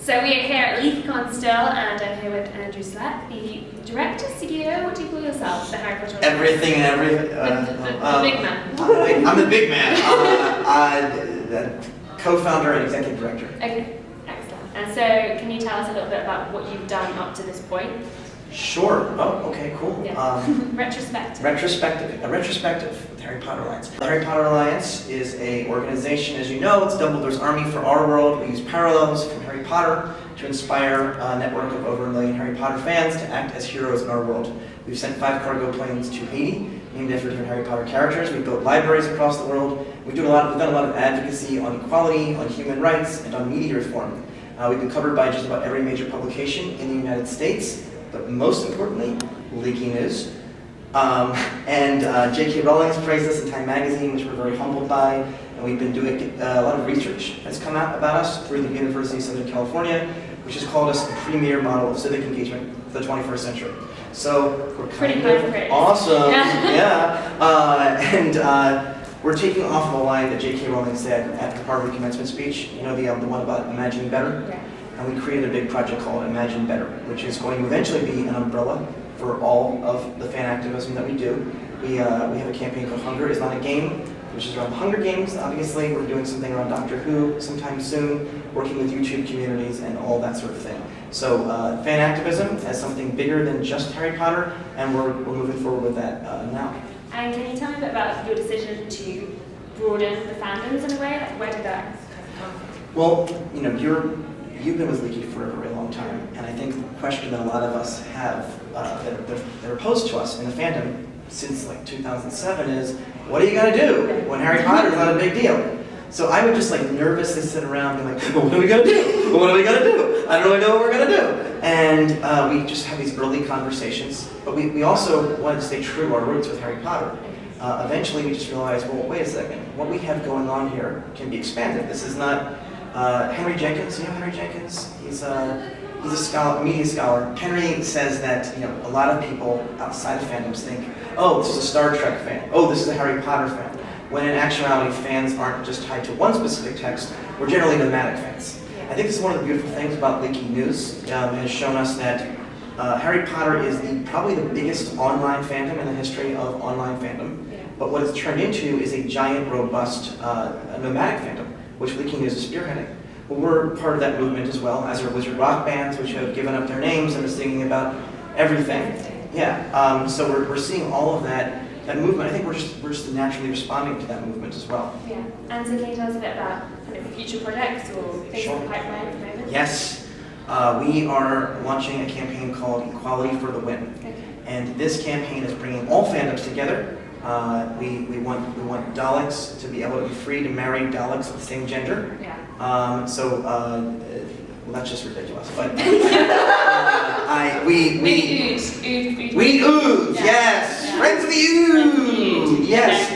So we are here at LeakyCon still, and I'm here with Andrew Slack, the director, CEO. What do you call yourself? The Harry Potter. Everything and everything. The big man. I'm the big man. Co-founder and executive director. Okay, excellent. And so, can you tell us a little bit about what you've done up to this point? Sure. Oh, okay, cool. Yeah. Retrospective. A retrospective with Harry Potter Alliance. The Harry Potter Alliance is an organization, as you know, it's Dumbledore's army for our world. We use parallels from Harry Potter to inspire a network of over 1 million Harry Potter fans to act as heroes in our world. We've sent 5 cargo planes to Haiti, named after different Harry Potter characters. We've built libraries across the world. We've done a lot of advocacy on equality, on human rights, and on media reform. We've been covered by just about every major publication in the United States. But most importantly, LeakyNews. And J.K. Rowling has praised us in Time Magazine, which we're very humbled by. And we've been doing a lot of research that's come out about us through the University of Southern California, which has called us the premier model of civic engagement for the 21st century. So we're pretty high awesome, yeah. We're taking off the line that J.K. Rowling said at the Harvard commencement speech. You know, the one about imagining better? Yeah. And we created a big project called Imagine Better, which is going to eventually be an umbrella for all of the fan activism that we do. We have a campaign called Hunger is Not a Game, which is around Hunger Games, obviously. We're doing something around Doctor Who sometime soon, working with YouTube communities and all that sort of thing. So fan activism as something bigger than just Harry Potter, and we're moving forward with that now. And can you tell me a bit about your decision to broaden the fandoms in a way? Like, where did that come from? Well, you know, You've been with Leaky for a very long time, and I think the question that a lot of us have that are posed to us in the fandom since like 2007 is, what are you going to do when Harry Potter is not a big deal? So I would just like nervously sit around and be like, well, what are we going to do? What are we going to do? I don't really know what we're going to do. And we just have these early conversations, but we also wanted to stay true to our roots with Harry Potter. Eventually we just realized, well, wait a second, what we have going on here can be expanded. This is not Henry Jenkins, you know Henry Jenkins? He's a scholar, a media scholar. Henry says that a lot of people outside of fandoms think, oh, this is a Star Trek fan. Oh, this is a Harry Potter fan. When in actuality, fans aren't just tied to one specific text. We're generally nomadic fans. I think this is one of the beautiful things about LeakyNews. It has shown us that Harry Potter is probably the biggest online fandom in the history of online fandom. But what it's turned into is a giant, robust nomadic fandom, which LeakyNews is spearheading. Well, we're part of that movement as well, as are Wizard rock bands, which have given up their names and are singing about everything. Yeah, so we're seeing all of that movement. I think we're just naturally responding to that movement as well. Yeah, and so can you tell us a bit about kind of future projects or things in the pipeline at the moment? Yes, we are launching a campaign called Equality for the Win. Okay. And this campaign is bringing all fandoms together. We want Daleks to be able to be free to marry Daleks of the same gender. Yeah. Well, that's just ridiculous. But we need ooze. Yeah. Yes, Yeah. Friends of the Ooze. Yes.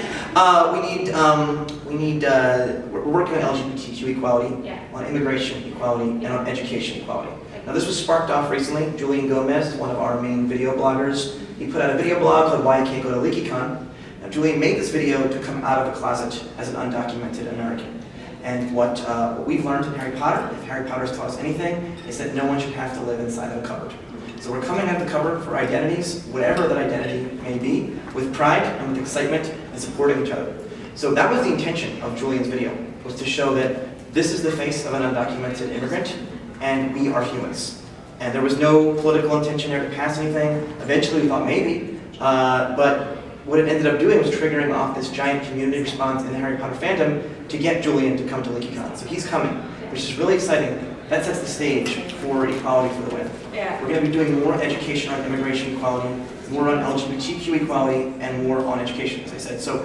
We're working on LGBTQ equality, on immigration equality, and on education equality. Now this was sparked off recently. Julian Gomez, one of our main video bloggers, he put out a video blog called Why I Can't Go to LeakyCon. Now Julian made this video to come out of the closet as an undocumented American. And what we've learned in Harry Potter, if Harry Potter has taught us anything, is that no one should have to live inside of a cupboard. So we're coming out of the cupboard for identities, whatever that identity may be, with pride and with excitement and supporting each other. So that was the intention of Julian's video, was to show that this is the face of an undocumented immigrant, and we are humans. And there was no political intention there to pass anything. Eventually we thought maybe, but what it ended up doing was triggering off this giant community response in the Harry Potter fandom to get Julian to come to LeakyCon. So he's coming, which is really exciting. That sets the stage for equality for the win. Yeah. We're going to be doing more education on immigration equality, more on LGBTQ equality, and more on education, as I said. So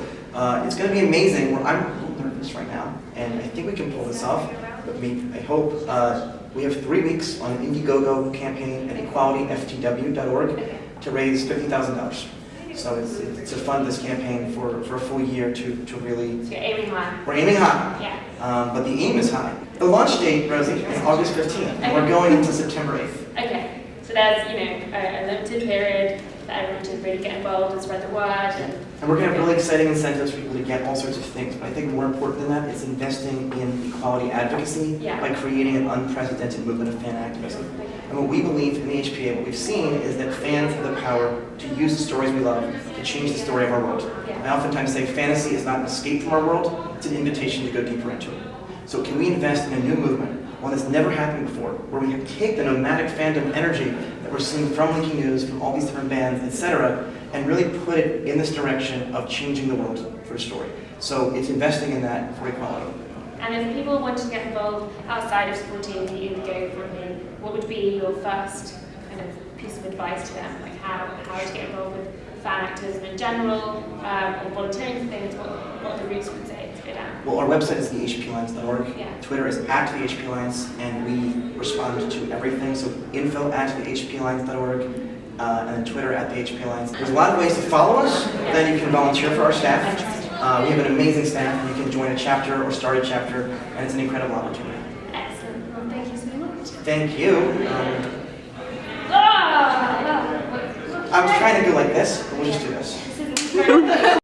it's going to be amazing. I'm a little nervous right now, and I think we can pull this off. But I hope we have 3 weeks on an Indiegogo campaign at equalityftw.org to raise $50,000. So it's to fund this campaign for a full year to really... So you're aiming high. We're aiming high. Yeah. But the aim is high. The launch date, Rosie, is August 15th, and we're going into September 8th. Okay. So there's, a limited period for everyone to really get involved and spread the word and And we're going to have really exciting incentives for people to get all sorts of things. But I think more important than that is investing in equality advocacy by creating an unprecedented movement of fan activism. And what we believe in the HPA, what we've seen, is that fans have the power to use the stories we love to change the story of our world. I oftentimes say fantasy is not an escape from our world, it's an invitation to go deeper into it. So can we invest in a new movement, one that's never happened before, where we take the nomadic fandom energy that we're seeing from LeakyNews, from all these different bands, etc., and really put it in this direction of changing the world for a story. So it's investing in that for equality. And if people want to get involved outside of supporting the Go campaign, what would be your first kind of piece of advice to them? Like how to get involved with fan activism in general, or volunteering for things, what the routes would say to go down? Well, our website is thehpalliance.org. Yeah. Twitter is @thehpalliance, and we respond to everything. So info@thehpalliance.org, and then Twitter @thehpalliance. There's a lot of ways to follow us. Then you can volunteer for our staff. We have an amazing staff, and you can join a chapter or start a chapter, and it's an incredible opportunity. Excellent. Well, thank you so much. Thank you. I was trying to do like this, but we'll just do this. This is incredible.